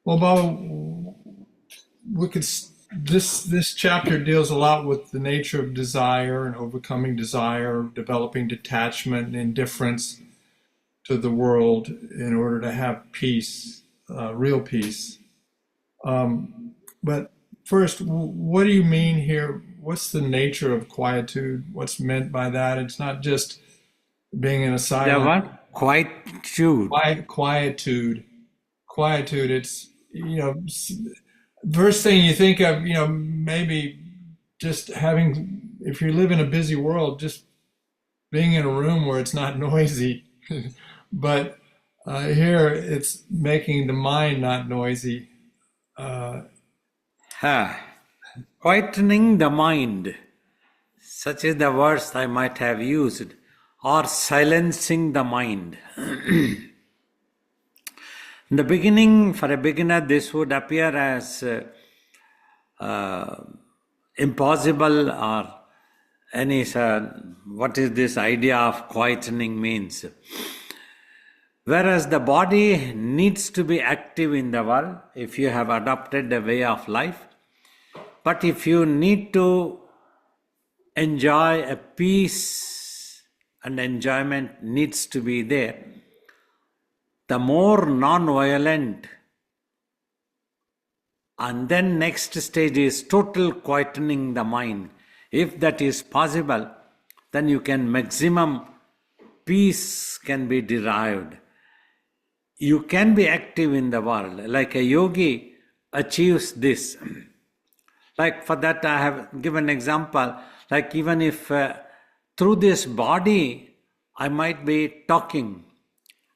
Well, Baba, we could. This chapter deals a lot with the nature of desire and overcoming desire, developing detachment and indifference to the world in order to have peace, real peace. But first, what do you mean here? What's the nature of quietude? What's meant by that? It's not just being in a The silent word quietude. quietude. Quietude. It's first thing you think of. Maybe just having. If you live in a busy world, just being in a room where it's not noisy. But here, it's making the mind not noisy. Uh, Ha. Quietening the mind. Such is the words I might have used. Or silencing the mind. In the beginning, for a beginner, this would appear as impossible or any, what is this idea of quietening means. Whereas the body needs to be active in the world if you have adopted a way of life. But if you need to enjoy a peace and enjoyment needs to be there, the more non-violent, and then next stage is total quietening the mind. If that is possible, then you can maximum peace can be derived. You can be active in the world, like a yogi achieves this. Like for that I have given example, like even if through this body I might be talking,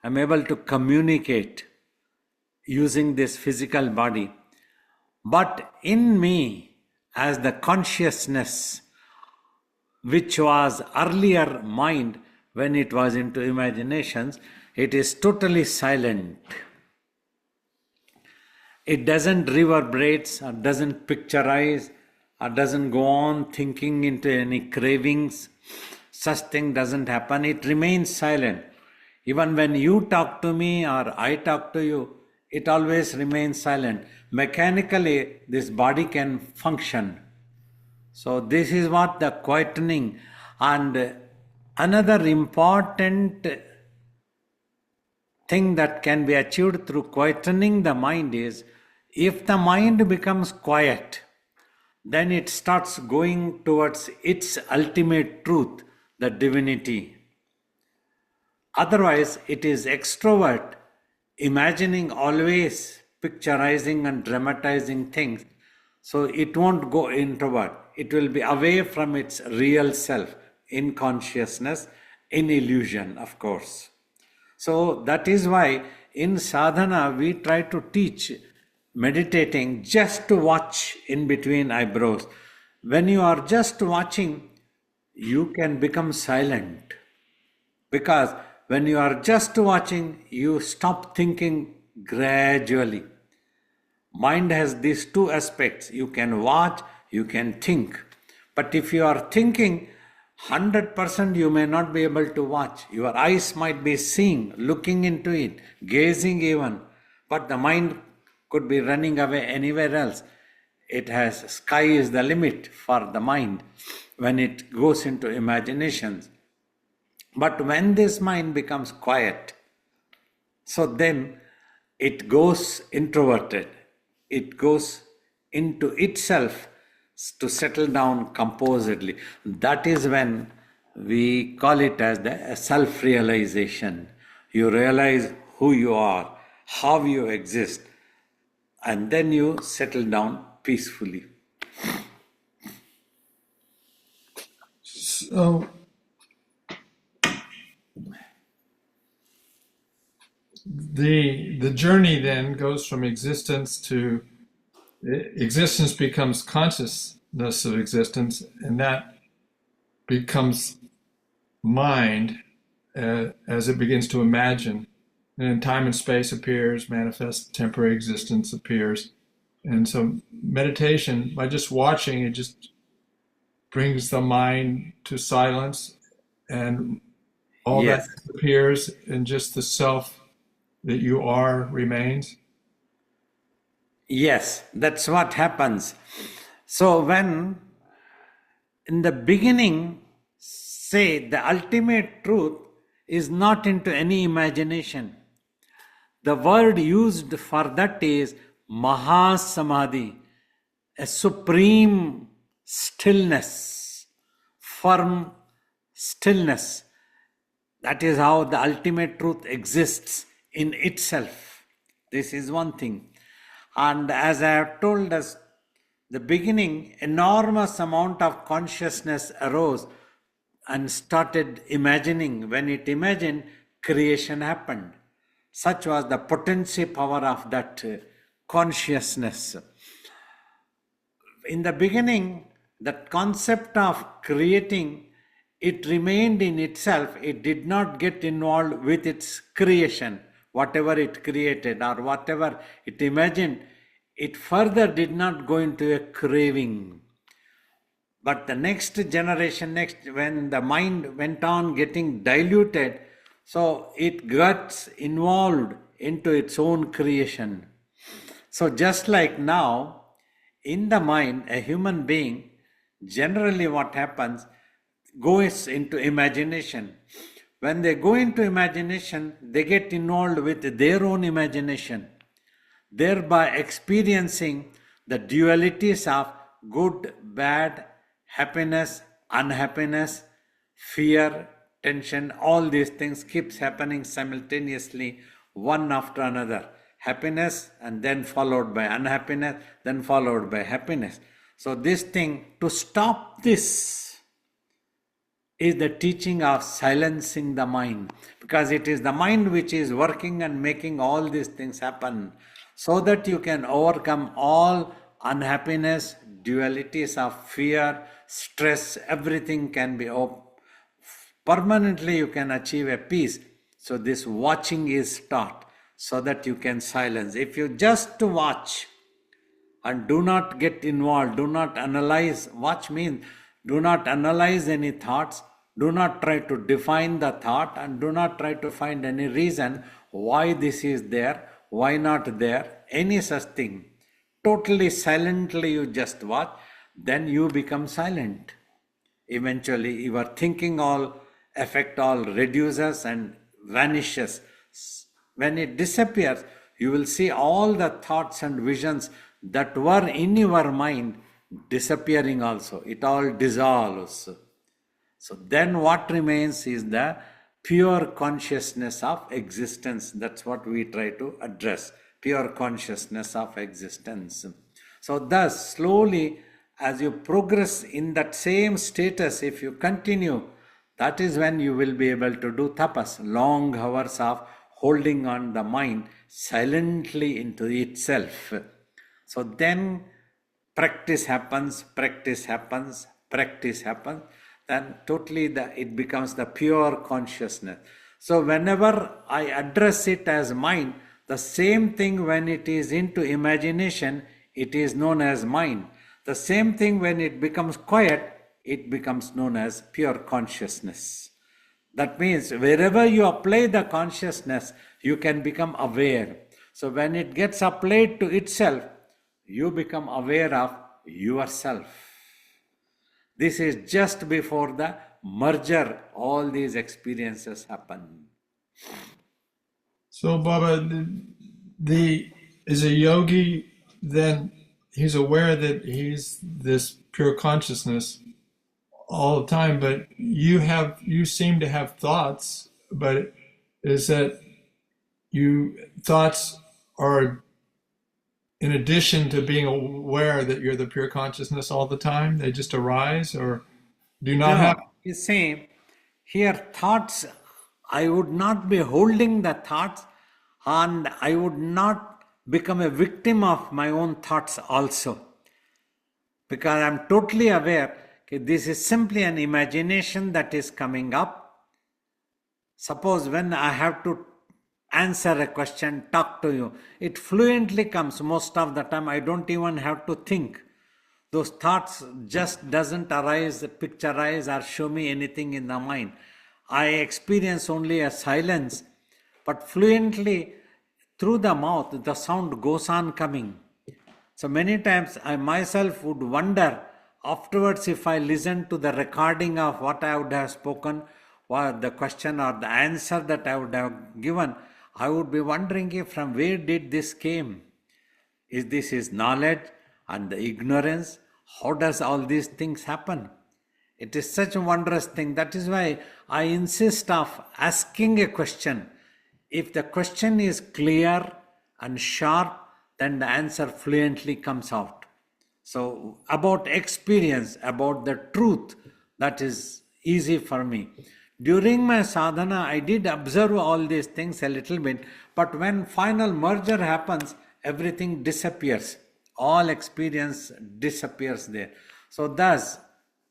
I'm able to communicate using this physical body. But in me, as the consciousness, which was earlier mind when it was into imaginations, it is totally silent. It doesn't reverberate or doesn't picturize or doesn't go on thinking into any cravings. Such thing doesn't happen. It remains silent. Even when you talk to me or I talk to you, it always remains silent. Mechanically, this body can function. So this is what the quietening. And another important thing that can be achieved through quietening the mind is, if the mind becomes quiet, then it starts going towards its ultimate truth, the divinity. Otherwise, it is extrovert, imagining always, picturizing and dramatizing things. So it won't go introvert. It will be away from its real self, in consciousness, in illusion, of course. So that is why in sadhana we try to teach meditating just to watch in between eyebrows. When you are just watching, you can become silent. Because when you are just watching, you stop thinking gradually. Mind has these two aspects. You can watch, you can think. But if you are thinking, 100% you may not be able to watch. Your eyes might be seeing, looking into it, gazing even. But the mind could be running away anywhere else. It has, sky is the limit for the mind when it goes into imaginations. But when this mind becomes quiet, so then it goes introverted. It goes into itself to settle down composedly. That is when we call it as the self-realization. You realize who you are, how you exist, and then you settle down peacefully. so the journey then goes from existence to existence becomes consciousness of existence, and that becomes mind as it begins to imagine. And then time and space appears, manifests, temporary existence appears. And so meditation, by just watching, it just brings the mind to silence, and all that Yes. appears, and just the self that you are remains. Yes, that's what happens. So, when in the beginning, say the ultimate truth is not into any imagination. The word used for that is Mahasamadhi, a supreme stillness, firm stillness. That is how the ultimate truth exists in itself. This is one thing. And as I have told us, the beginning, enormous amount of consciousness arose and started imagining. When it imagined, creation happened. Such was the potency power of that consciousness. In the beginning, that concept of creating, it remained in itself. It did not get involved with its creation, whatever it created or whatever it imagined. It further did not go into a craving. But the next generation, when the mind went on getting diluted, so it gets involved into its own creation. So just like now, in the mind, a human being, generally what happens, goes into imagination. When they go into imagination, they get involved with their own imagination, thereby experiencing the dualities of good, bad, happiness, unhappiness, fear, tension. All these things keeps happening simultaneously, one after another. Happiness and then followed by unhappiness, then followed by happiness. So this thing, to stop this, is the teaching of silencing the mind, because it is the mind which is working and making all these things happen, so that you can overcome all unhappiness, dualities of fear, stress. Everything can be permanently, you can achieve a peace. So this watching is taught so that you can silence. If you just watch and do not get involved, do not analyze. Watch means do not analyze any thoughts, do not try to define the thought, and do not try to find any reason why this is there, why not there, any such thing. Totally silently you just watch, then you become silent. Eventually your thinking all, effect all reduces and vanishes. When it disappears, you will see all the thoughts and visions that were in your mind disappearing also. It all dissolves. So then what remains is the pure consciousness of existence. That's what we try to address. Pure consciousness of existence. So thus, slowly, as you progress in that same status, if you continue, that is when you will be able to do tapas, long hours of holding on the mind silently into itself. So then practice happens, then totally it becomes the pure consciousness. So whenever I address it as mind, the same thing when it is into imagination, it is known as mind. The same thing when it becomes quiet, it becomes known as pure consciousness. That means wherever you apply the consciousness, you can become aware. So when it gets applied to itself, you become aware of yourself. This is just before the merger, all these experiences happen. So, Baba, is a yogi, then he's aware that he's this pure consciousness all the time, but you seem to have thoughts, but is that thoughts are in addition to being aware that you're the pure consciousness all the time? They just arise or do not have? You see, here thoughts, I would not be holding the thoughts, and I would not become a victim of my own thoughts also. Because I'm totally aware that this is simply an imagination that is coming up. Suppose when I have to answer a question, talk to you, it fluently comes. Most of the time I don't even have to think. Those thoughts just doesn't arise, picturize, or show me anything in the mind. I experience only a silence, but fluently through the mouth the sound goes on coming. So many times I myself would wonder afterwards if I listen to the recording of what I would have spoken, or the question or the answer that I would have given, I would be wondering if from where did this came? Is this his knowledge and the ignorance? How does all these things happen? It is such a wondrous thing. That is why I insist of asking a question. If the question is clear and sharp, then the answer fluently comes out. So about experience, about the truth, that is easy for me. During my sadhana, I did observe all these things a little bit, but when final merger happens, everything disappears. All experience disappears there. So thus,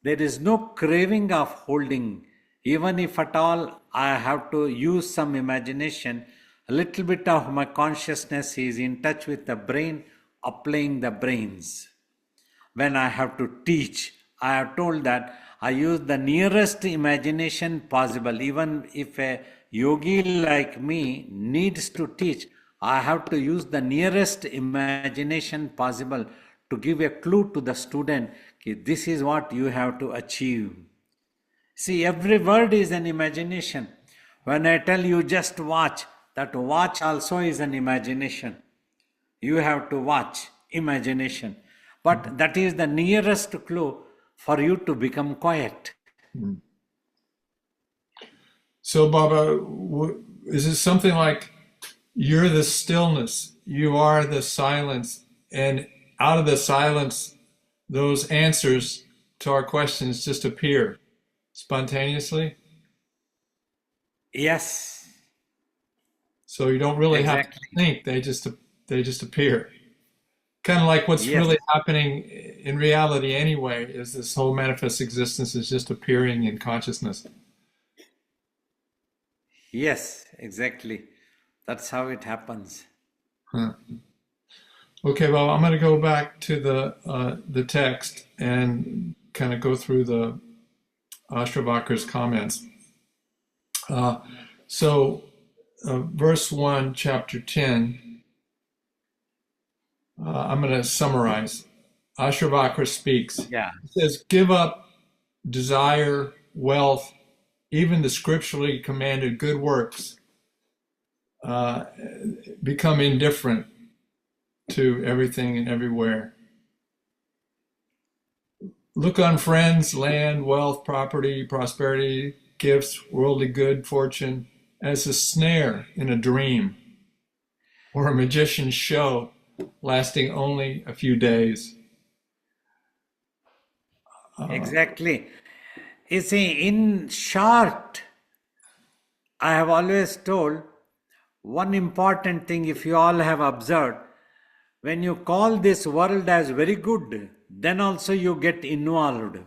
there is no craving of holding. Even if at all I have to use some imagination, a little bit of my consciousness is in touch with the brain, applying the brains. When I have to teach, I have told that I use the nearest imagination possible. Even if a yogi like me needs to teach, I have to use the nearest imagination possible to give a clue to the student. This is what you have to achieve. See, every word is an imagination. When I tell you just watch, that watch also is an imagination. You have to watch, imagination. But that is the nearest clue for you to become quiet. So, Baba, is it something like you're the stillness, you are the silence, and out of the silence, those answers to our questions just appear spontaneously? Yes. So you don't really have to Exactly. think; they just appear. Kind of like what's Yes. really happening in reality anyway is this whole manifest existence is just appearing in consciousness. Yes, exactly. That's how it happens. Huh. Okay, well, I'm going to go back to the text and kind of go through the Ashravakar's comments. Verse 1, chapter 10, I'm going to summarize. Ashravakar speaks. Yeah. He says, give up desire, wealth, even the scripturally commanded good works. Become indifferent to everything and everywhere. Look on friends, land, wealth, property, prosperity, gifts, worldly good, fortune, as a snare in a dream or a magician's show lasting only a few days. Exactly. You see, in short, I have always told one important thing, if you all have observed, when you call this world as very good, then also you get involved.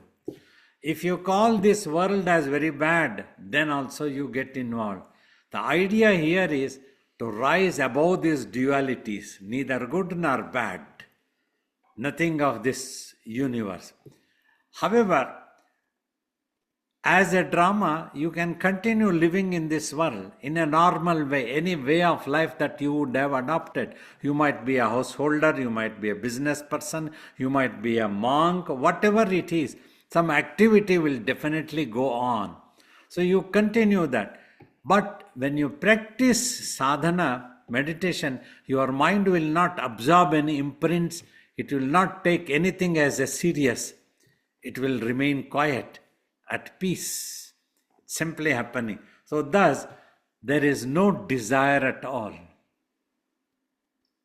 If you call this world as very bad, then also you get involved. The idea here is to rise above these dualities, neither good nor bad, nothing of this universe. However, as a drama, you can continue living in this world in a normal way, any way of life that you would have adopted. You might be a householder, you might be a business person, you might be a monk, whatever it is, some activity will definitely go on. So you continue that. But when you practice sadhana, meditation, your mind will not absorb any imprints, it will not take anything as a serious, it will remain quiet, at peace, simply happening. So thus, there is no desire at all.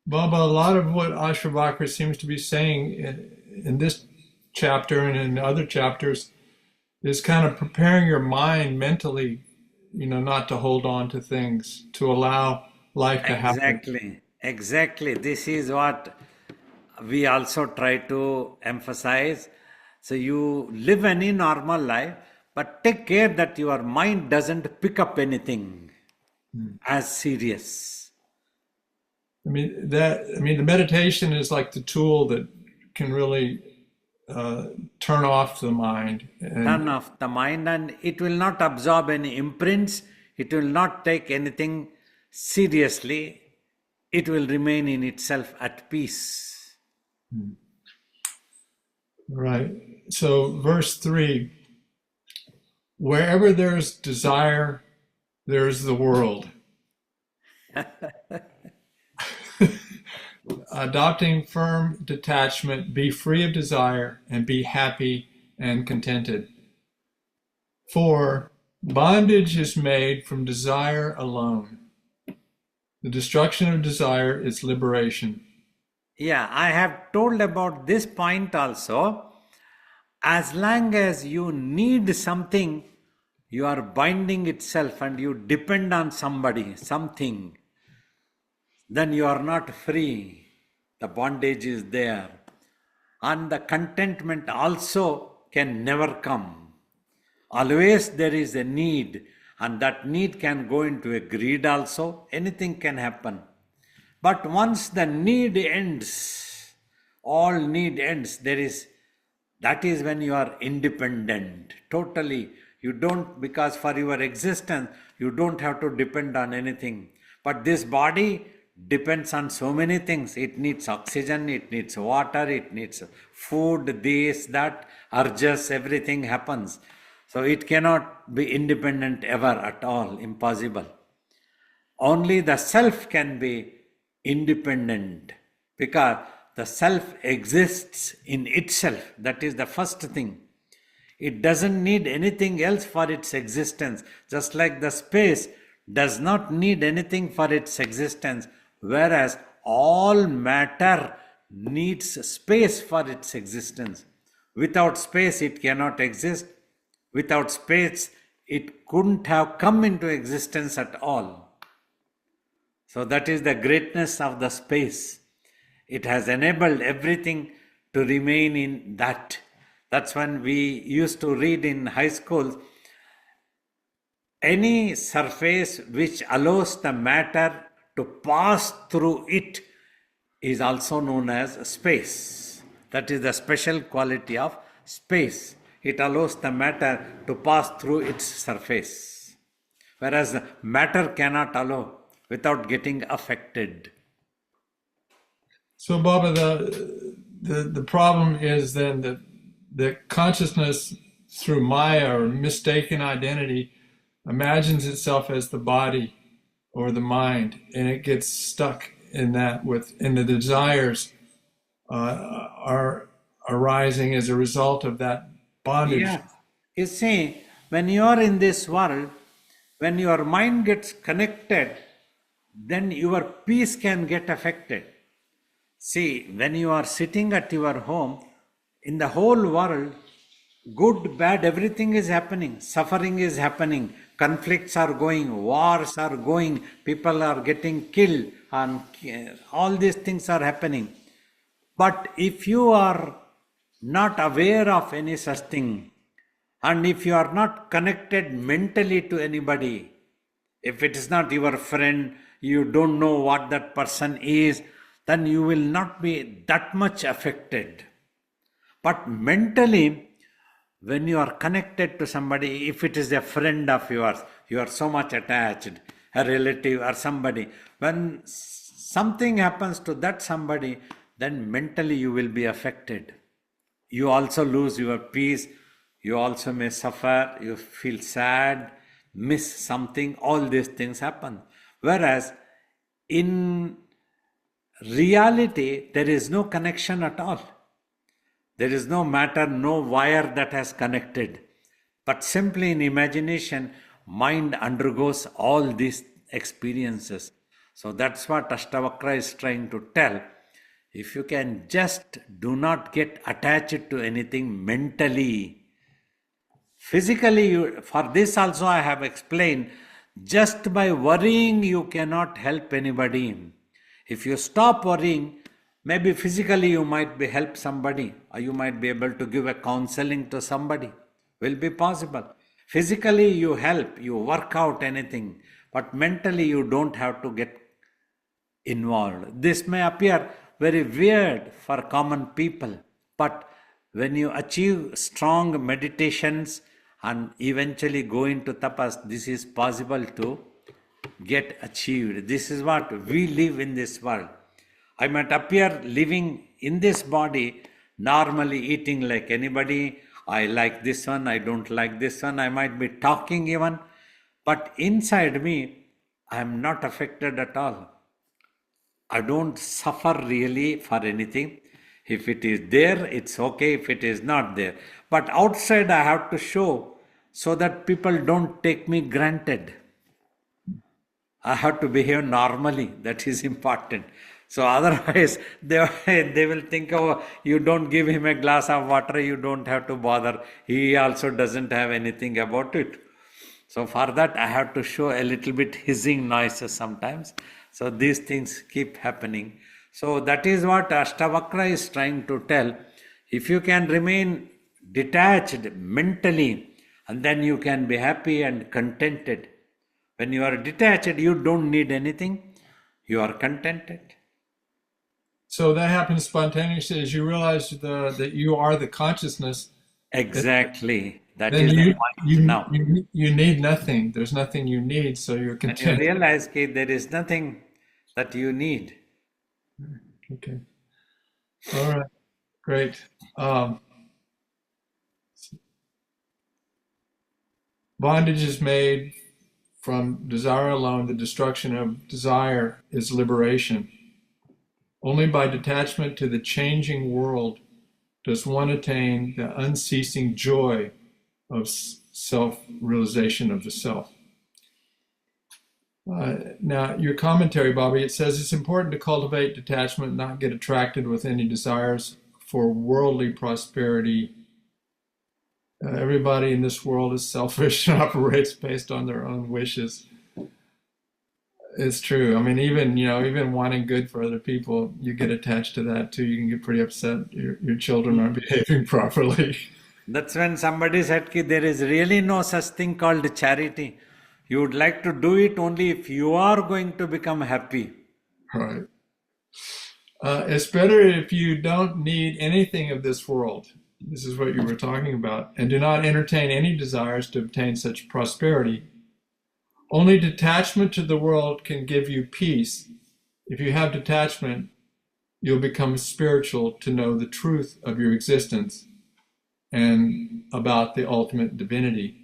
Baba, a lot of what Ashravakar seems to be saying in this chapter and in other chapters is kind of preparing your mind mentally, not to hold on to things, to allow life to happen. Exactly. This is what we also try to emphasize. So you live any normal life, but take care that your mind doesn't pick up anything as serious. The meditation is like the tool that can really turn off the mind. Turn off the mind, and it will not absorb any imprints. It will not take anything seriously. It will remain in itself at peace. Right. So, verse 3, wherever there's desire, there's the world. Adopting firm detachment, be free of desire, and be happy and contented. For bondage is made from desire alone. The destruction of desire is liberation. Yeah, I have told about this point also. As long as you need something, you are binding itself and you depend on somebody, something, then you are not free. The bondage is there. And the contentment also can never come. Always there is a need, and that need can go into a greed also. Anything can happen. But once the need ends, all need ends, that is when you are independent, totally. You don't, because for your existence, you don't have to depend on anything. But this body depends on so many things. It needs oxygen, it needs water, it needs food, this, that, urges, everything happens. So it cannot be independent ever at all, impossible. Only the self can be independent because the self exists in itself. That is the first thing. It doesn't need anything else for its existence, just like the space does not need anything for its existence, whereas all matter needs space for its existence. Without space, it cannot exist. Without space, it couldn't have come into existence at all. So that is the greatness of the space. It has enabled everything to remain in that. That's when we used to read in high school, any surface which allows the matter to pass through it is also known as space. That is the special quality of space. It allows the matter to pass through its surface, whereas matter cannot allow without getting affected. So, Baba, the problem is then that the consciousness through Maya or mistaken identity imagines itself as the body or the mind, and it gets stuck in that and the desires are arising as a result of that bondage. Yeah. You see, when you are in this world, when your mind gets connected, then your peace can get affected. See, when you are sitting at your home, in the whole world, good, bad, everything is happening. Suffering is happening. Conflicts are going, wars are going, people are getting killed, and all these things are happening. But if you are not aware of any such thing, and if you are not connected mentally to anybody, if it is not your friend, you don't know what that person is, then you will not be that much affected. But mentally, when you are connected to somebody, if it is a friend of yours, you are so much attached, a relative or somebody, when something happens to that somebody, then mentally you will be affected. You also lose your peace, you also may suffer, you feel sad, miss something, all these things happen. Whereas in reality, there is no connection at all. There is no matter, no wire that has connected. But simply in imagination, mind undergoes all these experiences. So that's what Ashtavakra is trying to tell. If you can just do not get attached to anything mentally, physically, for this also I have explained, just by worrying you cannot help anybody. If you stop worrying, maybe physically you might be help somebody, or you might be able to give a counseling to somebody. Will be possible. Physically you help, you work out anything, but mentally you don't have to get involved. This may appear very weird for common people, but when you achieve strong meditations and eventually go into tapas, this is possible to get achieved. This is what we live in this world. I might appear living in this body, normally eating like anybody. I like this one, I don't like this one. I might be talking even, but inside me, I am not affected at all. I don't suffer really for anything. If it is there, it's okay. If it is not there. But outside, I have to show so that people don't take me granted. I have to behave normally. That is important. So otherwise, they will think, oh, you don't give him a glass of water, you don't have to bother. He also doesn't have anything about it. So for that, I have to show a little bit hissing noises sometimes. So these things keep happening. So that is what Ashtavakra is trying to tell. If you can remain detached mentally, and then you can be happy and contented. When you are detached, you don't need anything. You are contented. So that happens spontaneously as you realize that you are the consciousness. Exactly. That Then is the point now. you need nothing. There's nothing you need, so you're When you content. realize that there is nothing that you need. Okay. All right. Great. Bondage is made from desire alone. The destruction of desire is liberation. Only by detachment to the changing world does one attain the unceasing joy of self-realization of the self. Now, your commentary, Bobby, it says it's important to cultivate detachment, not get attracted with any desires for worldly prosperity. Everybody in this world is selfish and operates based on their own wishes. It's true. I mean, even wanting good for other people, you get attached to that too. You can get pretty upset. Your children aren't behaving properly. That's when somebody said that there is really no such thing called charity. You would like to do it only if you are going to become happy. Right. It's better if you don't need anything of this world. This is what you were talking about. And do not entertain any desires to obtain such prosperity. Only detachment to the world can give you peace. If you have detachment, you'll become spiritual to know the truth of your existence and about the ultimate divinity.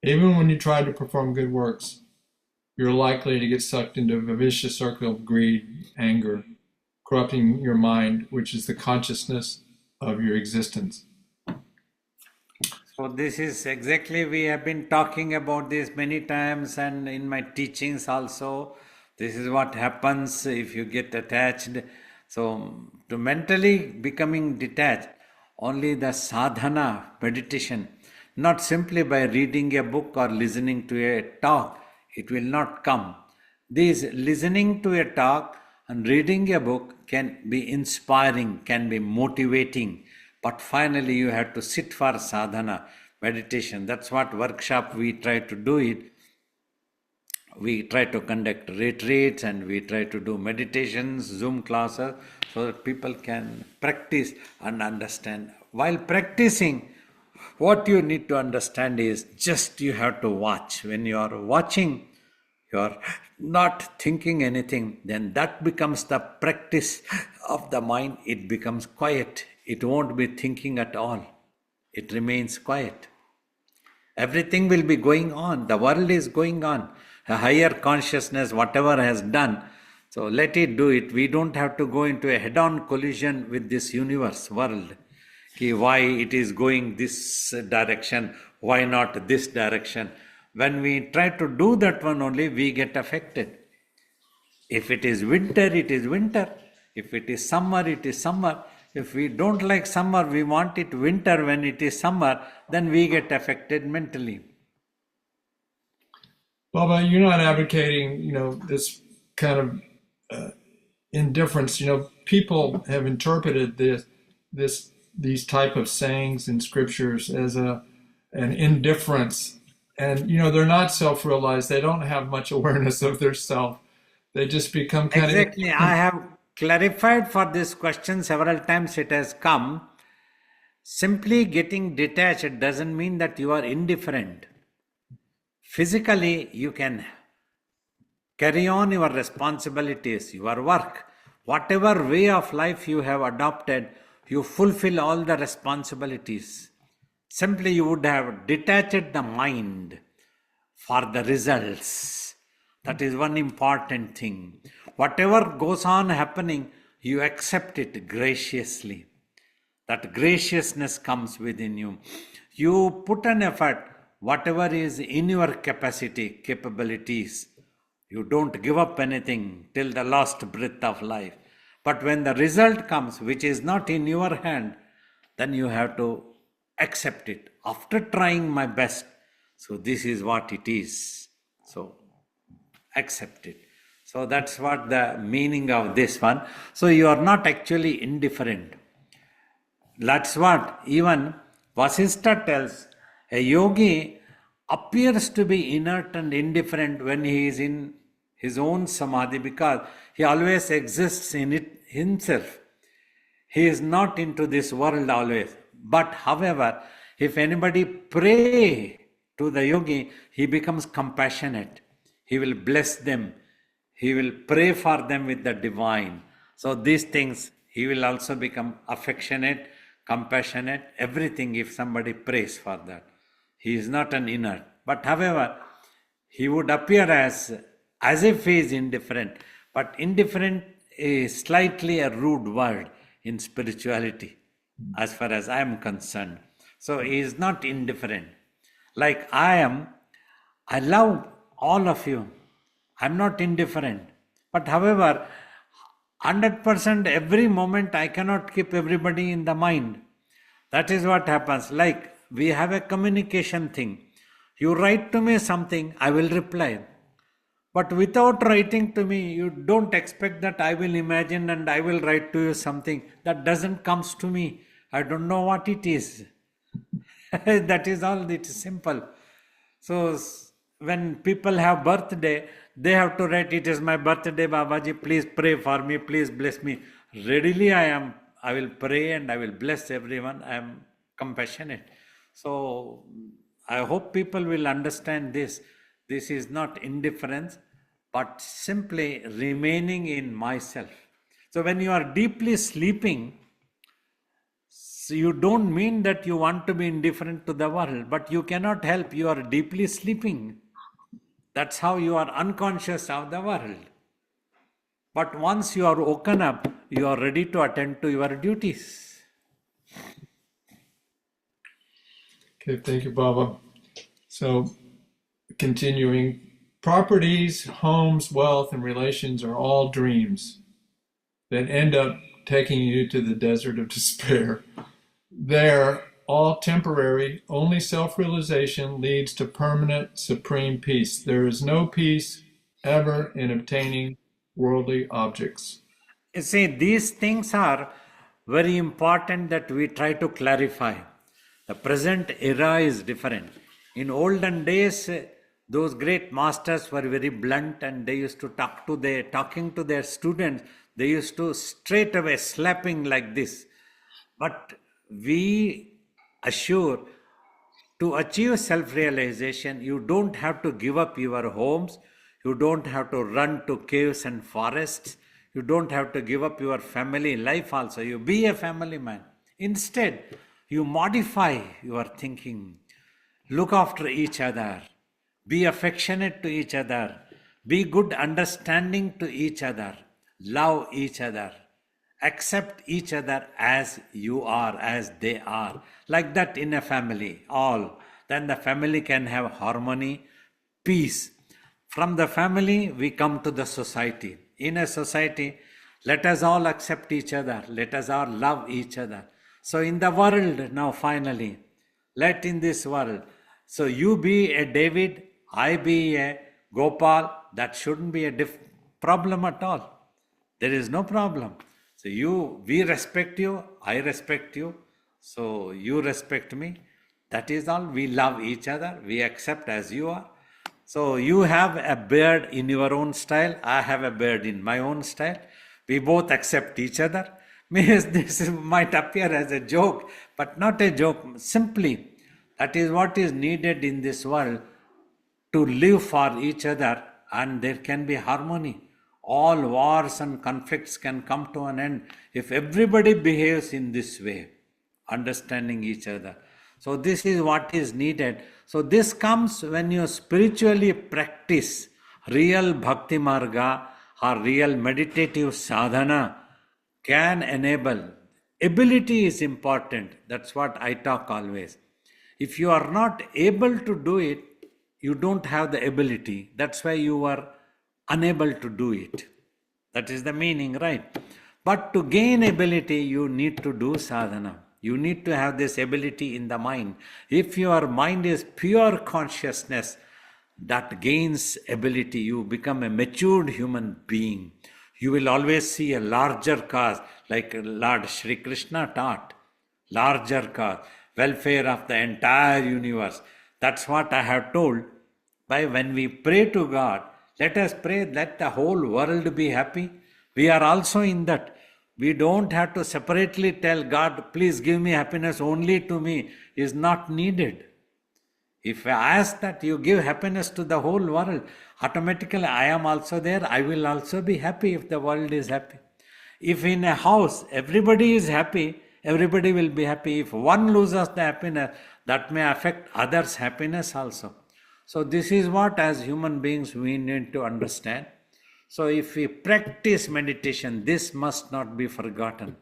Even when you try to perform good works, you're likely to get sucked into a vicious circle of greed, anger, corrupting your mind, which is the consciousness of your existence. So this is exactly, we have been talking about this many times and in my teachings also. This is what happens if you get attached. So to mentally becoming detached, only the sadhana, meditation, not simply by reading a book or listening to a talk, it will not come. This listening to a talk and reading a book can be inspiring, can be motivating, but finally you have to sit for sadhana, meditation. That's what workshop we try to do it. We try to conduct retreats and we try to do meditations, Zoom classes, so that people can practice and understand. While practicing, what you need to understand is just you have to watch. When you are watching, you are not thinking anything, then that becomes the practice of the mind. It becomes quiet. It won't be thinking at all. It remains quiet. Everything will be going on. The world is going on. A higher consciousness, whatever has done, so let it do it. We don't have to go into a head-on collision with this universe, world. Why it is going this direction, why not this direction? When we try to do that one only, we get affected. If it is winter, it is winter. If it is summer, it is summer. If we don't like summer, we want it winter when it is summer, then we get affected mentally. Baba, you're not advocating, this kind of indifference. People have interpreted these type of sayings in scriptures as an indifference, and they're not self-realized. They don't have much awareness of their self. They just become kind Exactly. of. I have clarified for this question several times. It has come. Simply getting detached doesn't mean that you are indifferent. Physically, you can carry on your responsibilities, your work, Whatever way of life you have adopted, you fulfill all the responsibilities. Simply you would have detached the mind for the results. That is one important thing. Whatever goes on happening, you accept it graciously. That graciousness comes within you. You put an effort, whatever is in your capabilities. You don't give up anything till the last breath of life. But when the result comes, which is not in your hand, then you have to accept it. After trying my best, so this is what it is. So accept it. So that's what the meaning of this one. So you are not actually indifferent. That's what even Vasistha tells. A yogi appears to be inert and indifferent when he is in his own samadhi because he always exists in it himself. He is not into this world always. But however, if anybody pray to the yogi, he becomes compassionate. He will bless them. He will pray for them with the divine. So these things, he will also become affectionate, compassionate, everything if somebody prays for that. He is not an inert. But however, he would appear as if he is indifferent. But indifferent is slightly a rude word in spirituality, as far as I am concerned. So he is not indifferent. Like I am, I love all of you. I'm not indifferent. But however, 100% every moment I cannot keep everybody in the mind. That is what happens. Like we have a communication thing. You write to me something, I will reply. But without writing to me, you don't expect that I will imagine and I will write to you something that doesn't comes to me. I don't know what it is. That is all. It is simple. So when people have birthday, they have to write, it is my birthday, Babaji, please pray for me, please bless me. Readily I will pray and I will bless everyone. I am compassionate. So I hope people will understand this. This is not indifference, but simply remaining in myself. So when you are deeply sleeping, so you don't mean that you want to be indifferent to the world, but you cannot help. You are deeply sleeping. That's how you are unconscious of the world. But once you are woken up, you are ready to attend to your duties. Okay, thank you, Baba. So, continuing, properties, homes, wealth, and relations are all dreams that end up taking you to the desert of despair. They're all temporary. Only self-realization leads to permanent, supreme peace. There is no peace ever in obtaining worldly objects. You see, these things are very important that we try to clarify. The present era is different. In olden days, those great masters were very blunt and they used to talking to their students, they used to straight away slapping like this. But we assure to achieve self-realization, you don't have to give up your homes, you don't have to run to caves and forests, you don't have to give up your family life also. You be a family man. Instead, you modify your thinking. Look after each other. Be affectionate to each other. Be good understanding to each other. Love each other. Accept each other as you are, as they are. Like that in a family, all. Then the family can have harmony, peace. From the family, we come to the society. In a society, let us all accept each other. Let us all love each other. So in the world now finally, let in this world, so you be a David, I be a Gopal, that shouldn't be a problem at all. There is no problem. So we respect you, I respect you, so you respect me. That is all. We love each other, we accept as you are. So you have a beard in your own style, I have a beard in my own style. We both accept each other. Means this might appear as a joke, but not a joke. Simply, that is what is needed in this world to live for each other and there can be harmony. all wars and conflicts can come to an end if everybody behaves in this way, understanding each other. So this is what is needed. So this comes when you spiritually practice real bhakti marga or real meditative sadhana can enable. Ability is important. That's what I talk always. If you are not able to do it, you don't have the ability. That's why you are unable to do it. That is the meaning, right? But to gain ability, you need to do sadhana. You need to have this ability in the mind. If your mind is pure consciousness, that gains ability. You become a matured human being. You will always see a larger cause, like Lord Shri Krishna taught. Larger cause, welfare of the entire universe. That's what I have told. By when we pray to God, let us pray, let the whole world be happy. We are also in that. We don't have to separately tell God, please give me happiness only to me, is not needed. If I ask that you give happiness to the whole world, automatically I am also there, I will also be happy if the world is happy. If in a house everybody is happy, everybody will be happy. If one loses the happiness, that may affect others' happiness also. So this is what as human beings we need to understand. So if we practice meditation, this must not be forgotten.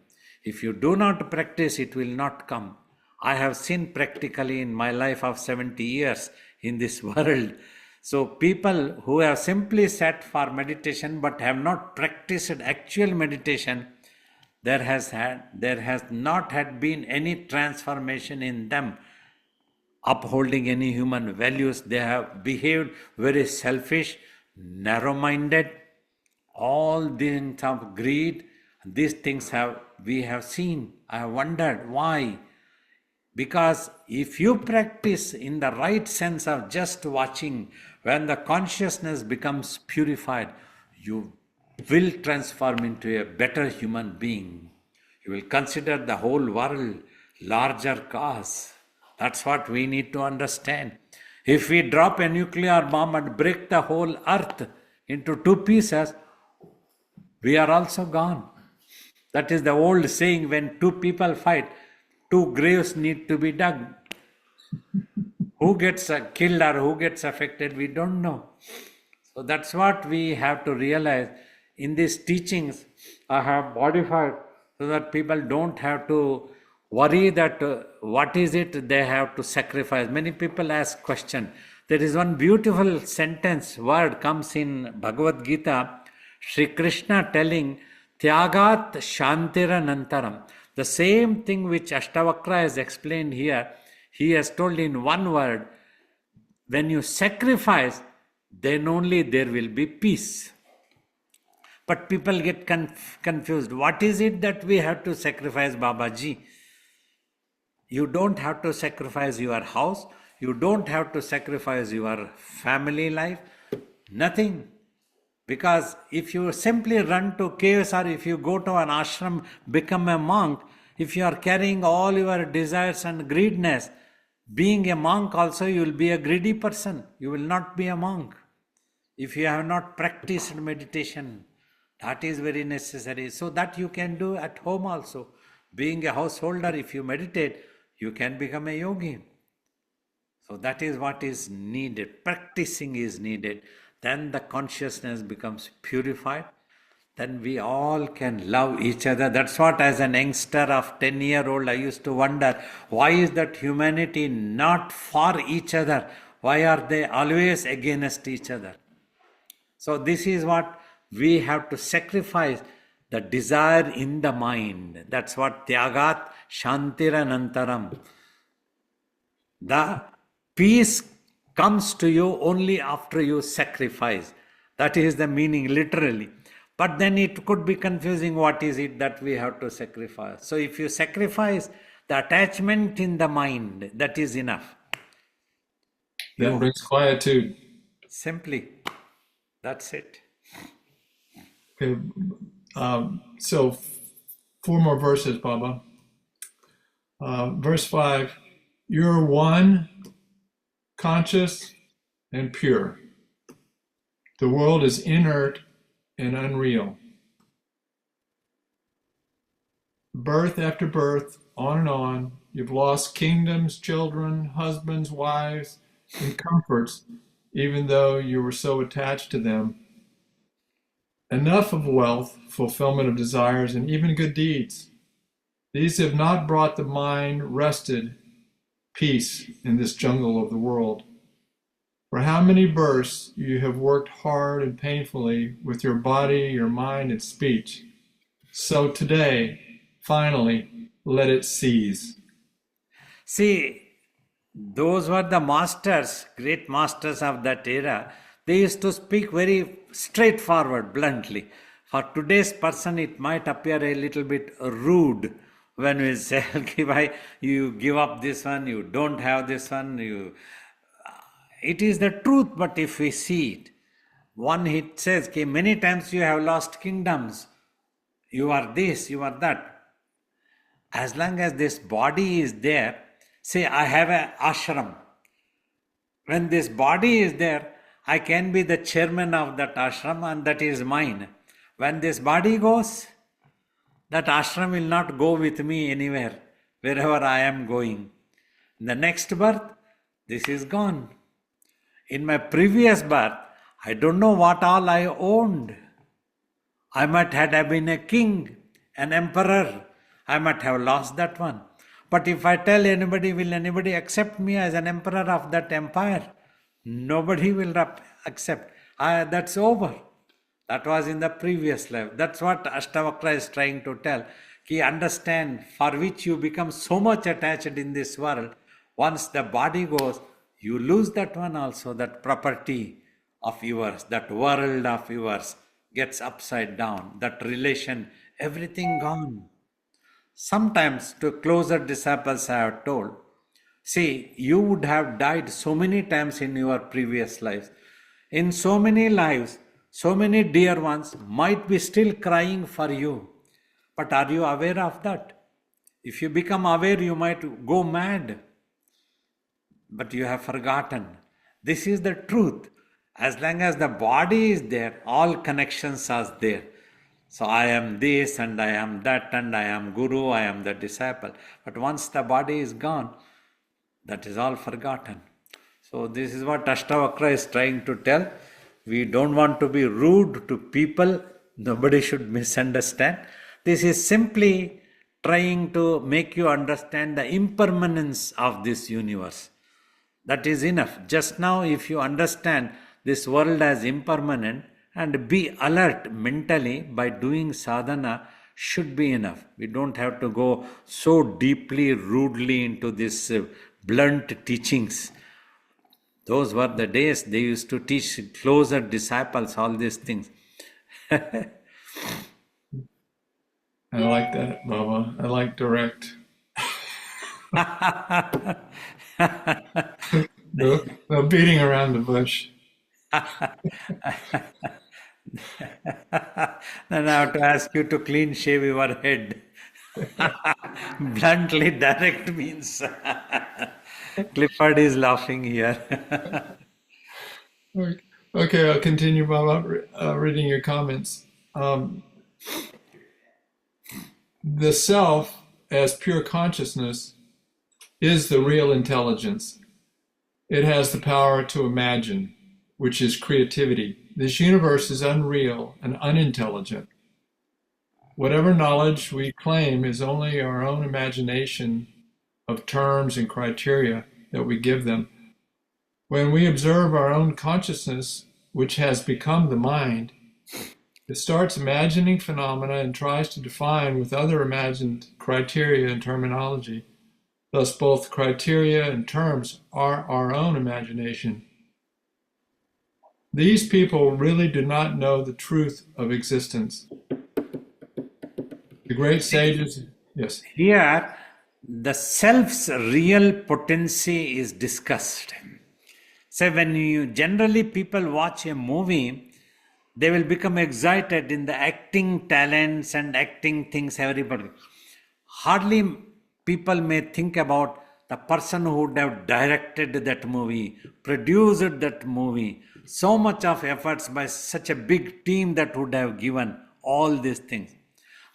If you do not practice, it will not come. I have seen practically in my life of 70 years in this world. So people who have simply sat for meditation but have not practiced actual meditation, there has not had been any transformation in them, upholding any human values. They have behaved very selfish, narrow-minded, all things of greed. These things we have seen. I have wondered why. Because if you practice in the right sense of just watching, when the consciousness becomes purified, you will transform into a better human being. You will consider the whole world larger cause. That's what we need to understand. If we drop a nuclear bomb and break the whole earth into two pieces, we are also gone. That is the old saying, when two people fight, two graves need to be dug. Who gets killed or who gets affected, we don't know. So that's what we have to realize. In these teachings, I have modified so that people don't have to worry that what is it they have to sacrifice. Many people ask question. There is one beautiful sentence, word comes in Bhagavad Gita, Shri Krishna telling, Tyagat Shantiranantaram. The same thing which Ashtavakra has explained here, he has told in one word, when you sacrifice, then only there will be peace. But people get confused. What is it that we have to sacrifice, Babaji? You don't have to sacrifice your house. You don't have to sacrifice your family life. Nothing. Because if you simply run to caves or if you go to an ashram, become a monk, if you are carrying all your desires and greediness, being a monk also you will be a greedy person. You will not be a monk. If you have not practiced meditation, that is very necessary. So that you can do at home also. Being a householder, if you meditate, you can become a yogi. So that is what is needed. Practicing is needed. Then the consciousness becomes purified. Then we all can love each other. That's what as an youngster of 10-year-old I used to wonder, why is that humanity not for each other? Why are they always against each other? So this is what we have to sacrifice, the desire in the mind. That's what Tyagat Shantiranantaram. The peace comes to you only after you sacrifice. That is the meaning literally. But then it could be confusing, what is it that we have to sacrifice? So if you sacrifice the attachment in the mind, that is enough. That brings quietude. Simply, that's it. Okay. So 4 more verses, Baba. Verse 5, you're one, conscious and pure. The world is inert and unreal. Birth after birth, on and on, you've lost kingdoms, children, husbands, wives, and comforts, even though you were so attached to them. Enough of wealth, fulfillment of desires, and even good deeds. These have not brought the mind rested peace in this jungle of the world. For how many births you have worked hard and painfully with your body, your mind, and speech. So today, finally, let it cease. See, those were the masters, great masters of that era. They used to speak very straightforward, bluntly. For today's person, it might appear a little bit rude when we say, okay, bhai, you give up this one, you don't have this one, it is the truth, but if we see it, one it says, okay, many times you have lost kingdoms, you are this, you are that. As long as this body is there, say I have an ashram. When this body is there, I can be the chairman of that ashram and that is mine. When this body goes, that ashram will not go with me anywhere, wherever I am going. In the next birth, this is gone. In my previous birth, I don't know what all I owned. I might have been a king, an emperor. I might have lost that one. But if I tell anybody, will anybody accept me as an emperor of that empire? Nobody will accept. That's over. That was in the previous life. That's what Ashtavakra is trying to tell. Ki understand, for which you become so much attached in this world, once the body goes, you lose that one also, that property of yours, that world of yours gets upside down, that relation, everything gone. Sometimes to closer disciples I have told, see, you would have died so many times in your previous lives. In so many lives, so many dear ones might be still crying for you. But are you aware of that? If you become aware, you might go mad. But you have forgotten. This is the truth. As long as the body is there, all connections are there. So I am this and I am that and I am Guru, I am the disciple. But once the body is gone, that is all forgotten. So this is what Ashtavakra is trying to tell. We don't want to be rude to people. Nobody should misunderstand. This is simply trying to make you understand the impermanence of this universe. That is enough. Just now, if you understand this world as impermanent and be alert mentally by doing sadhana, should be enough. We don't have to go so deeply, rudely into this blunt teachings. Those were the days they used to teach closer disciples all these things. I like that, Baba. I like direct. No beating around the bush. Then I have to ask you to clean shave your head. Bluntly direct means Clifford is laughing here. Okay, I'll continue, Baba, reading your comments. The self, as pure consciousness, is the real intelligence. It has the power to imagine, which is creativity. This universe is unreal and unintelligent. Whatever knowledge we claim is only our own imagination of terms and criteria that we give them. When we observe our own consciousness, which has become the mind, it starts imagining phenomena and tries to define with other imagined criteria and terminology. Thus, both criteria and terms are our own imagination. These people really do not know the truth of existence. The great sages, yes. Here, the self's real potency is discussed. So when you generally people watch a movie, they will become excited in the acting talents and acting things, everybody. Hardly people may think about the person who would have directed that movie, produced that movie, so much of efforts by such a big team that would have given all these things.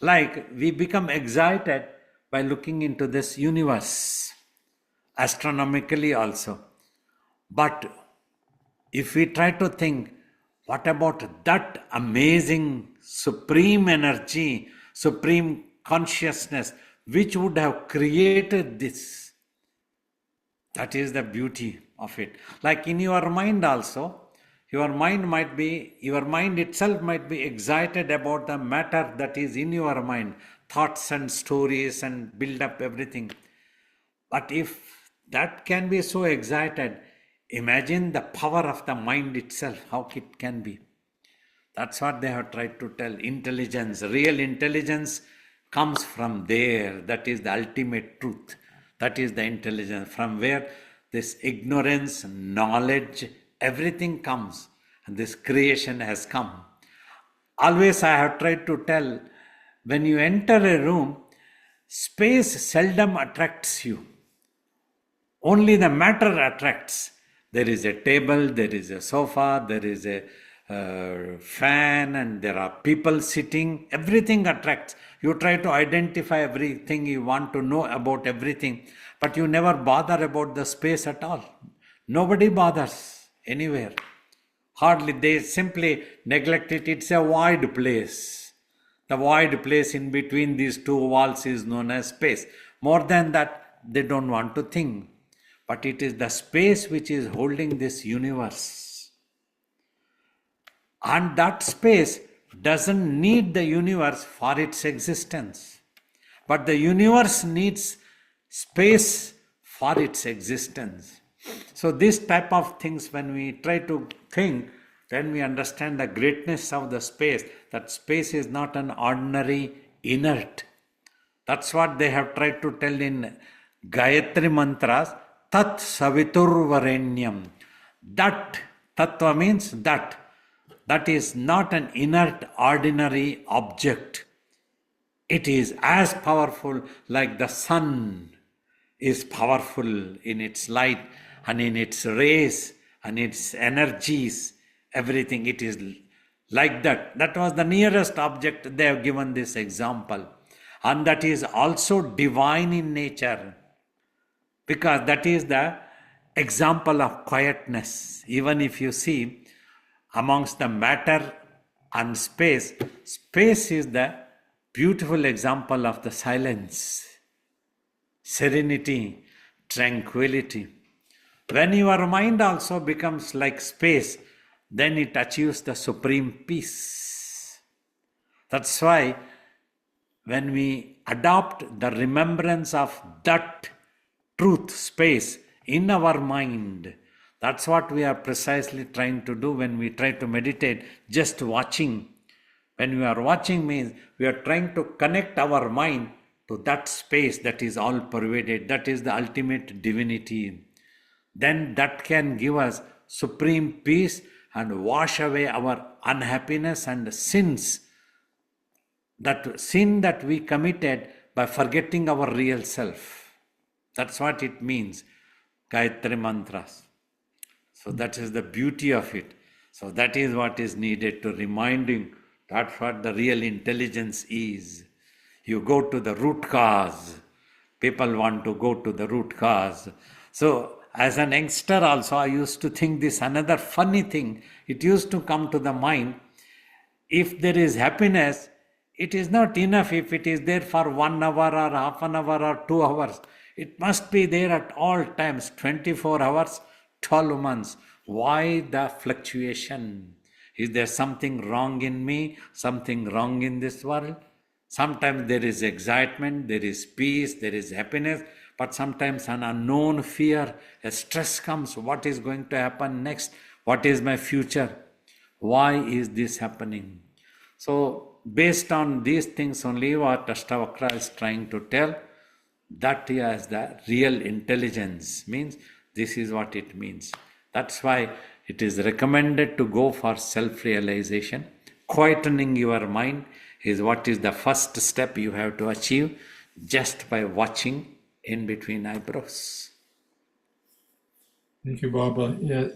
Like we become excited by looking into this universe, astronomically also. But if we try to think, what about that amazing supreme energy, supreme consciousness, which would have created this? That is the beauty of it. Like in your mind also, your mind itself might be excited about the matter that is in your mind, thoughts and stories and build up everything. But if that can be so excited, imagine the power of the mind itself, how it can be. That's what they have tried to tell. Intelligence, real intelligence comes from there. That is the ultimate truth. That is the intelligence from where this ignorance, knowledge, everything comes. And this creation has come. Always I have tried to tell, when you enter a room, space seldom attracts you. Only the matter attracts. There is a table, there is a sofa, there is a fan, and there are people sitting. Everything attracts. You try to identify everything, you want to know about everything, but you never bother about the space at all. Nobody bothers anywhere. Hardly, they simply neglect it. It's a void place. The void place in between these two walls is known as space. More than that, they don't want to think. But it is the space which is holding this universe. And that space doesn't need the universe for its existence. But the universe needs space for its existence. So this type of things, when we try to think, then we understand the greatness of the space. That space is not an ordinary inert. That's what they have tried to tell in Gayatri Mantras. Tat Savitur Varenyam. That, Tattva means that. That is not an inert, ordinary object. It is as powerful like the sun is powerful in its light and in its rays and its energies, everything. It is like that. That was the nearest object they have given this example. And that is also divine in nature, because that is the example of quietness. Even if you see amongst the matter and space, space is the beautiful example of the silence, serenity, tranquility. When your mind also becomes like space, then it achieves the supreme peace. That's why when we adopt the remembrance of that truth, space, in our mind, that's what we are precisely trying to do when we try to meditate, just watching. When we are watching means we are trying to connect our mind to that space that is all pervaded, that is the ultimate divinity. Then that can give us supreme peace and wash away our unhappiness and sins. That sin that we committed by forgetting our real self. That's what it means, Gayatri Mantras. So that is the beauty of it. So that is what is needed to reminding that's what the real intelligence is. You go to the root cause. People want to go to the root cause. So as an youngster also, I used to think this another funny thing. It used to come to the mind. If there is happiness, it is not enough if it is there for 1 hour or half an hour or 2 hours. It must be there at all times, 24 hours, 12 months. Why the fluctuation? Is there something wrong in me? Something wrong in this world? Sometimes there is excitement, there is peace, there is happiness, but sometimes an unknown fear, a stress comes. What is going to happen next? What is my future? Why is this happening? So based on these things only, what Ashtavakra is trying to tell, that is the real intelligence, means this is what it means. That's why it is recommended to go for self-realization. Quietening your mind is what is the first step you have to achieve just by watching in between eyebrows. Thank you, Baba. Yeah,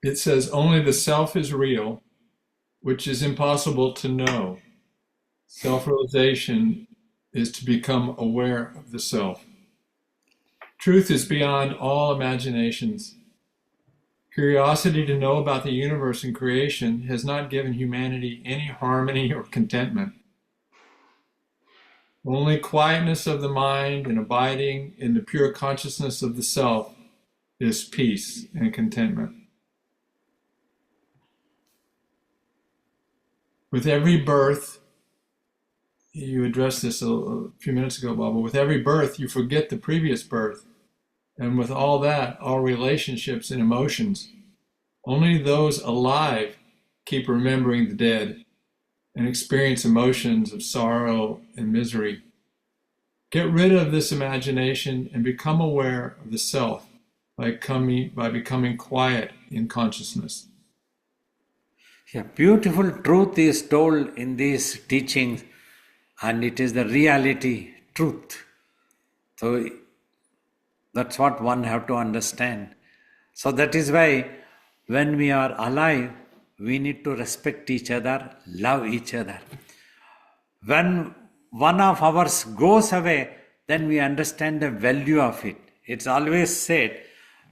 It says only the self is real, which is impossible to know. Self-realization is to become aware of the self. Truth is beyond all imaginations. Curiosity to know about the universe and creation has not given humanity any harmony or contentment. Only quietness of the mind and abiding in the pure consciousness of the self is peace and contentment. With every birth, you addressed this a few minutes ago, Baba, with every birth you forget the previous birth. And with all that, all relationships and emotions, only those alive keep remembering the dead and experience emotions of sorrow and misery. Get rid of this imagination and become aware of the self by becoming quiet in consciousness. Yeah, beautiful truth is told in these teachings, and it is the reality, truth. So that's what one have to understand. So that is why when we are alive, we need to respect each other, love each other. When one of ours goes away, then we understand the value of it. It's always said,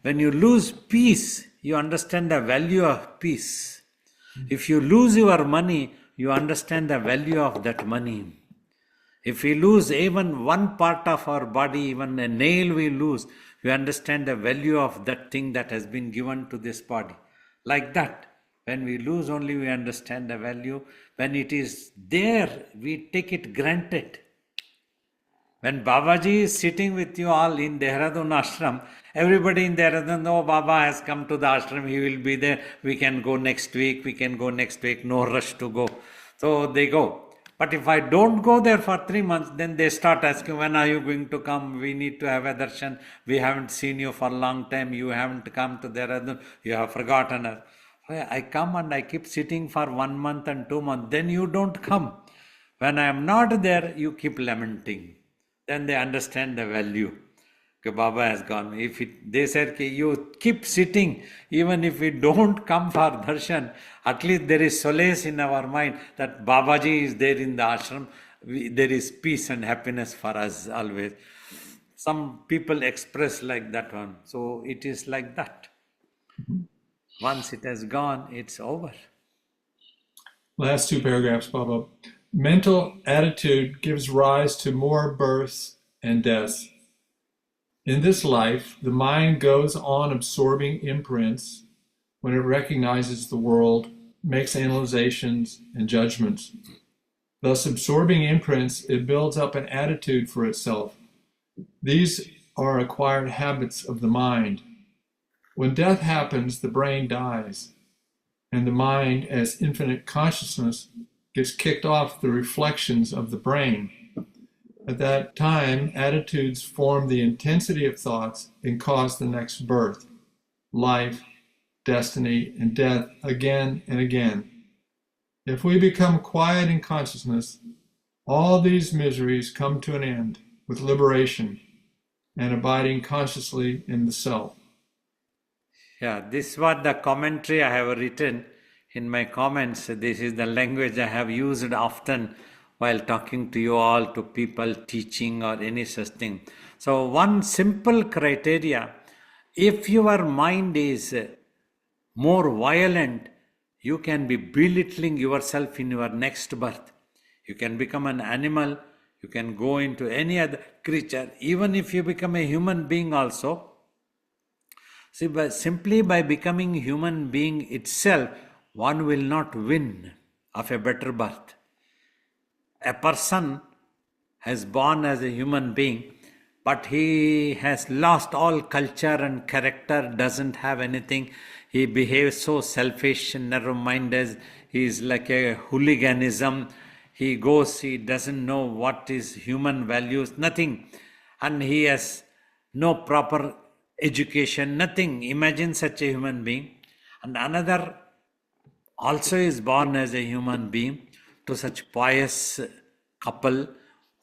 when you lose peace, you understand the value of peace. If you lose your money, you understand the value of that money. If we lose even one part of our body, even a nail we lose, we understand the value of that thing that has been given to this body. Like that, when we lose only, we understand the value. When it is there, we take it granted. When Babaji is sitting with you all in Dehradun ashram, everybody in Dehradun, oh, Baba has come to the ashram, he will be there, we can go next week, no rush to go. So they go. But if I don't go there for 3 months, then they start asking, when are you going to come? We need to have a darshan. We haven't seen you for a long time. You haven't come to Dehradun. You have forgotten us. I come and I keep sitting for 1 month and 2 months. Then you don't come. When I am not there, you keep lamenting. Then they understand the value. Baba has gone. They said, you keep sitting, even if we don't come for darshan, at least there is solace in our mind that Babaji is there in the ashram. There is peace and happiness for us always. Some people express like that one. So it is like that. Once it has gone, it's over. Last two paragraphs, Baba. Mental attitude gives rise to more births and deaths. In this life, the mind goes on absorbing imprints when it recognizes the world, makes analyzations and judgments. Thus, absorbing imprints, it builds up an attitude for itself. These are acquired habits of the mind. When death happens, the brain dies, and the mind, as infinite consciousness, gets kicked off the reflections of the brain. At that time, attitudes form the intensity of thoughts and cause the next birth, life, destiny, and death again and again. If we become quiet in consciousness, all these miseries come to an end with liberation and abiding consciously in the self. Yeah, this is what the commentary I have written in my comments. This is the language I have used often while talking to you all, to people, teaching or any such thing. So one simple criteria, if your mind is more violent, you can be belittling yourself in your next birth. You can become an animal, you can go into any other creature, even if you become a human being also. See, simply by becoming human being itself, one will not win of a better birth. A person has born as a human being, but he has lost all culture and character, doesn't have anything. He behaves so selfish and narrow-minded. He is like a hooliganism. He doesn't know what is human values, nothing. And he has no proper education, nothing. Imagine such a human being. And another also is born as a human being, to such pious couple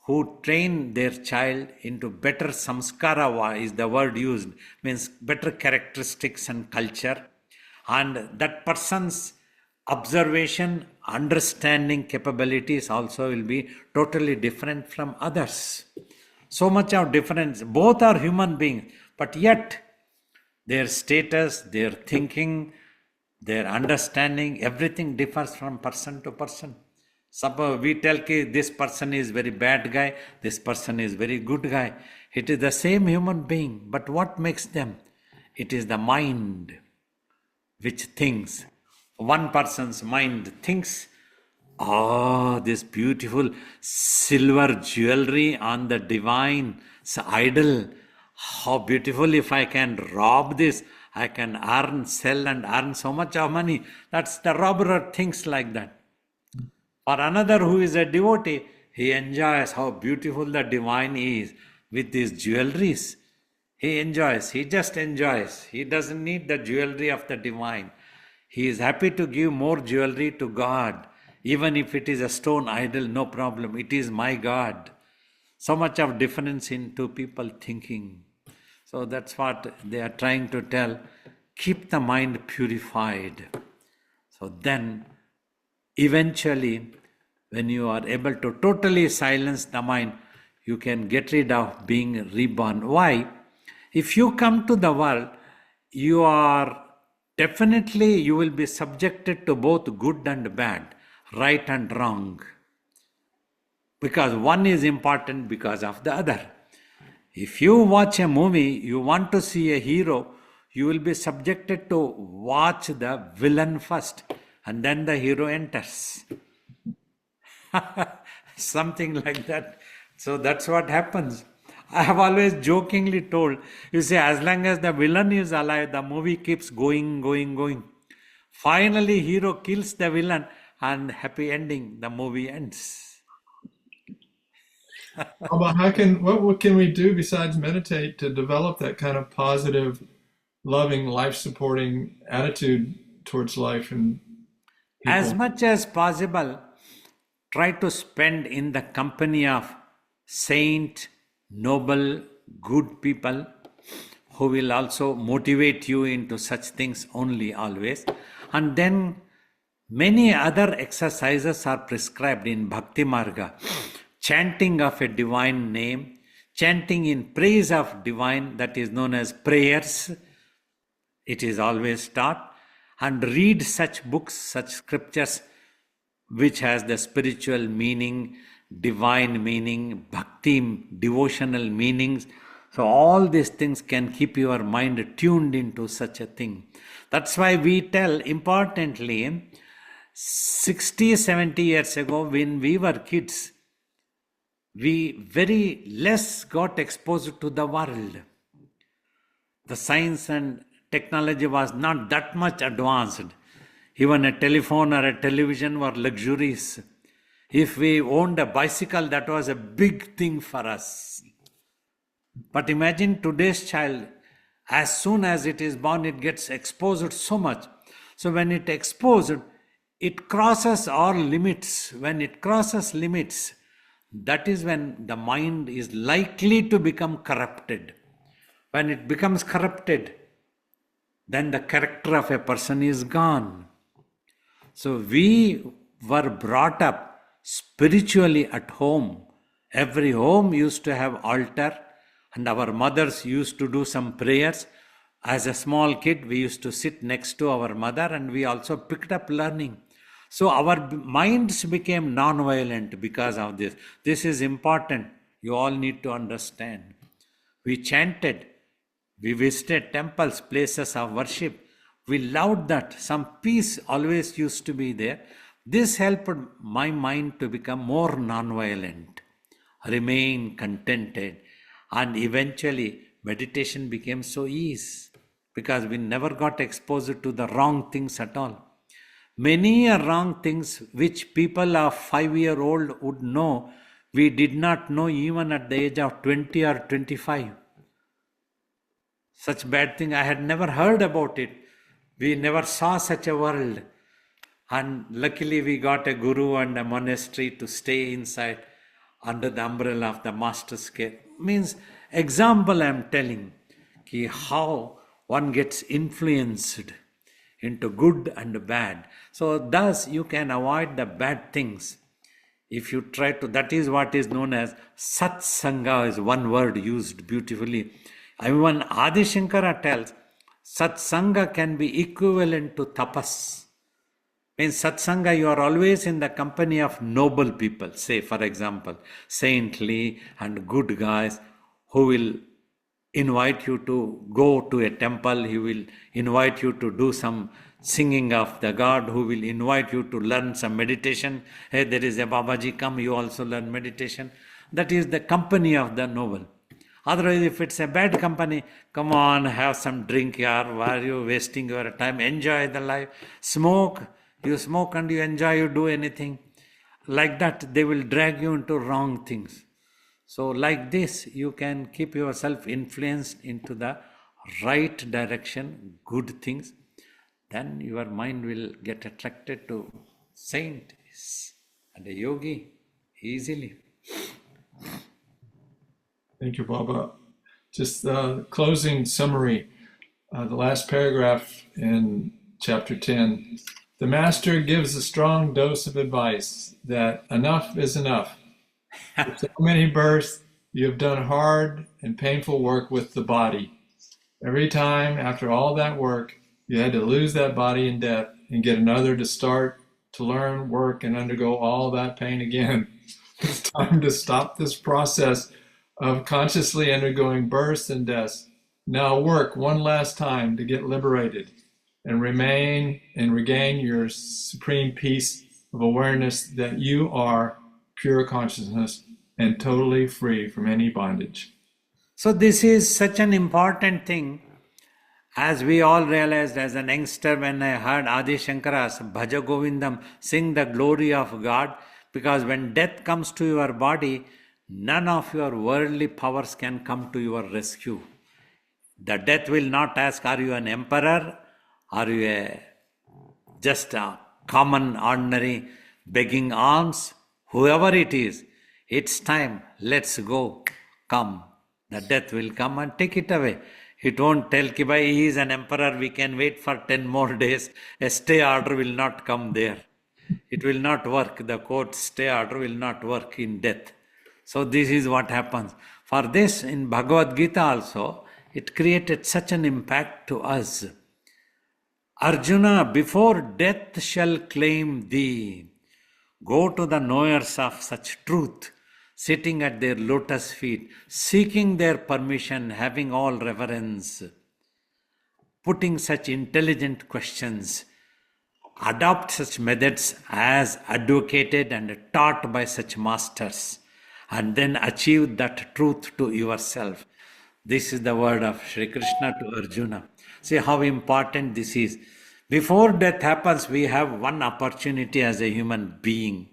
who train their child into better samskara, is the word used, means better characteristics and culture. And that person's observation, understanding capabilities also will be totally different from others. So much of difference. Both are human beings, but yet their status, their thinking, their understanding, everything differs from person to person. Suppose we tell ki this person is very bad guy, this person is very good guy. It is the same human being, but what makes them? It is the mind which thinks. One person's mind thinks, oh, this beautiful silver jewelry on the divine idol. How beautiful! If I can rob this, I can sell and earn so much of money. That's the robber thinks like that. For another who is a devotee, he enjoys how beautiful the divine is with these jewelries. He enjoys, he just enjoys. He doesn't need the jewelry of the divine. He is happy to give more jewelry to God, even if it is a stone idol, no problem. It is my God. So much of difference in two people thinking. So that's what they are trying to tell. Keep the mind purified. So then, eventually, when you are able to totally silence the mind, you can get rid of being reborn. Why? If you come to the world, you will be subjected to both good and bad, right and wrong. Because one is important because of the other. If you watch a movie, you want to see a hero, you will be subjected to watch the villain first, and then the hero enters. Something like that. So that's what happens. I have always jokingly told, you see, as long as the villain is alive, the movie keeps going. Finally, hero kills the villain, and happy ending, the movie ends. But what can we do besides meditate to develop that kind of positive, loving, life-supporting attitude towards life and people? As much as possible, try to spend in the company of saint, noble, good people who will also motivate you into such things only always. And then many other exercises are prescribed in Bhakti Marga. Chanting of a divine name, chanting in praise of divine, that is known as prayers. It is always taught. And read such books, such scriptures, which has the spiritual meaning, divine meaning, bhakti, devotional meanings. So all these things can keep your mind tuned into such a thing. That's why we tell, importantly, 60, 70 years ago when we were kids, we very less got exposed to the world. The science and technology was not that much advanced. Even a telephone or a television were luxuries. If we owned a bicycle, that was a big thing for us. But imagine today's child, as soon as it is born, it gets exposed so much. So when it exposed, it crosses all limits. When it crosses limits, that is when the mind is likely to become corrupted. When it becomes corrupted, then the character of a person is gone. So we were brought up spiritually at home. Every home used to have altar, and our mothers used to do some prayers. As a small kid, we used to sit next to our mother, and we also picked up learning. So our minds became non-violent because of this. This is important. You all need to understand. We chanted. We visited temples, places of worship. We loved that. Some peace always used to be there. This helped my mind to become more non-violent, remain contented, and eventually meditation became so easy because we never got exposed to the wrong things at all. Many wrong things which people of 5-year-old would know, we did not know even at the age of 20 or 25. Such bad thing, I had never heard about it. We never saw such a world. And luckily we got a guru and a monastery to stay inside under the umbrella of the master's care. Means, example I am telling, how one gets influenced. into good and bad. So thus you can avoid the bad things. If you try to, that is what is known as satsanga, is one word used beautifully. Even Adi Shankara tells satsanga can be equivalent to tapas. Means satsanga, you are always in the company of noble people, say for example, saintly and good guys who will invite you to go to a temple, he will invite you to do some singing of the God, who will invite you to learn some meditation. Hey, there is a Babaji, come, you also learn meditation. That is the company of the noble. Otherwise, if it's a bad company, come on, have some drink here. Why are you wasting your time? Enjoy the life. Smoke. You smoke and you enjoy, you do anything. Like that, they will drag you into wrong things. So like this, you can keep yourself influenced into the right direction, good things. Then your mind will get attracted to saints and a yogi easily. Thank you, Baba. Just the closing summary, the last paragraph in chapter 10. The master gives a strong dose of advice that enough is enough. For so many births, you have done hard and painful work with the body. Every time after all that work, you had to lose that body in death and get another to start, to learn, work, and undergo all that pain again. It's time to stop this process of consciously undergoing births and deaths. Now work one last time to get liberated and remain and regain your supreme peace of awareness that you are pure consciousness and totally free from any bondage. So this is such an important thing. As we all realized as an youngster, when I heard Adi Shankara's Bhaja Govindam sing the glory of God, because when death comes to your body, none of your worldly powers can come to your rescue. The death will not ask, are you an emperor? Are you just a common, ordinary, begging alms? Whoever it is, it's time, let's go, come. The death will come and take it away. It won't tell ki bhai, he is an emperor, we can wait for 10 more days. A stay order will not come there. It will not work. The court stay order will not work in death. So this is what happens. For this, in Bhagavad Gita also, it created such an impact to us. Arjuna, before death shall claim thee, go to the knowers of such truth, sitting at their lotus feet, seeking their permission, having all reverence, putting such intelligent questions, adopt such methods as advocated and taught by such masters, and then achieve that truth to yourself. This is the word of Sri Krishna to Arjuna. See how important this is. Before death happens, we have one opportunity as a human being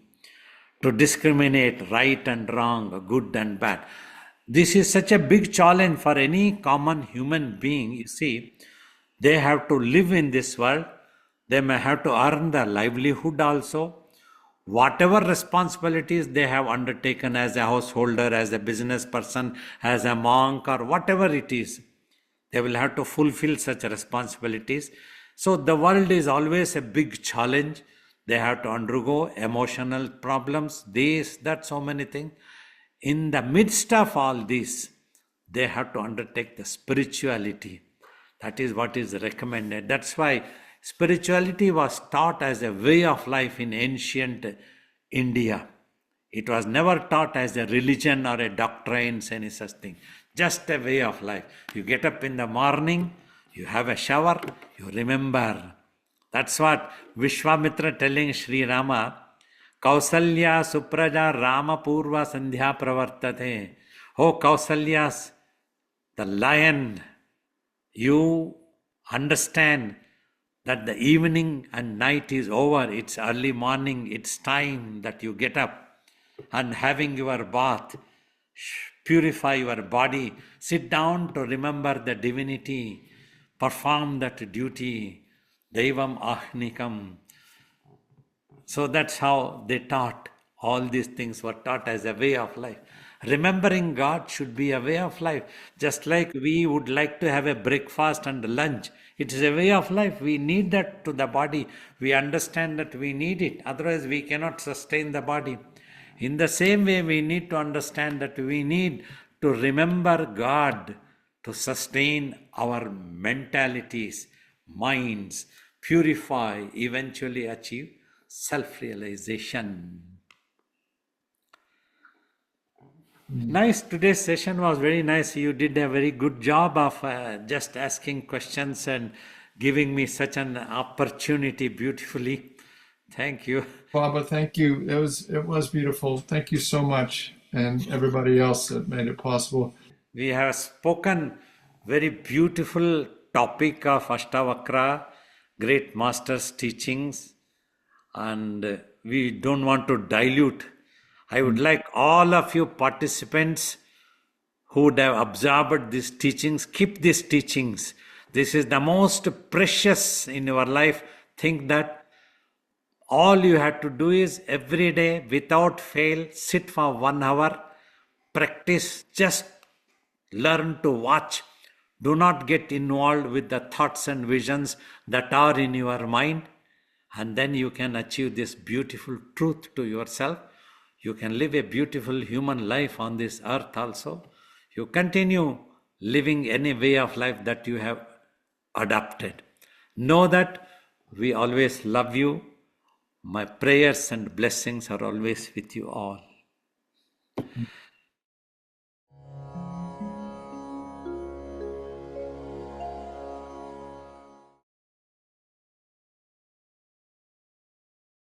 to discriminate right and wrong, good and bad. This is such a big challenge for any common human being. You see, they have to live in this world. They may have to earn their livelihood also. Whatever responsibilities they have undertaken as a householder, as a business person, as a monk, or whatever it is, they will have to fulfill such responsibilities. So the world is always a big challenge. They have to undergo emotional problems, this, that, so many things. In the midst of all this, they have to undertake the spirituality. That is what is recommended. That's why spirituality was taught as a way of life in ancient India. It was never taught as a religion or a doctrine, any such thing. Just a way of life. You get up in the morning, you have a shower, you remember. That's what Vishwamitra telling Sri Rama, Kausalya Supraja Rama Purva Sandhya Pravartate. Oh Kausalyas, the lion, you understand that the evening and night is over, it's early morning, it's time that you get up and having your bath, purify your body, sit down to remember the divinity, perform that duty, Devam Ahnikam. So that's how they taught. All these things were taught as a way of life. Remembering God should be a way of life. Just like we would like to have a breakfast and lunch, It is a way of life. We need that to the body. We understand that we need it. Otherwise, we cannot sustain the body. In the same way, we need to understand that we need to remember God to sustain our mentalities, minds, purify, eventually achieve self-realization. Nice. Today's session was very nice. You did a very good job of just asking questions and giving me such an opportunity beautifully. Thank you. Baba, thank you. It was beautiful. Thank you so much, and everybody else that made it possible. We have spoken very beautiful topic of Ashtavakra, great master's teachings, and we don't want to dilute. I would like all of you participants who would have absorbed these teachings, keep these teachings. This is the most precious in your life. Think that all you have to do is every day, without fail, sit for 1 hour, practice, just learn to watch. Do not get involved with the thoughts and visions that are in your mind. And then you can achieve this beautiful truth to yourself. You can live a beautiful human life on this earth also. You continue living any way of life that you have adopted. Know that we always love you. My prayers and blessings are always with you all.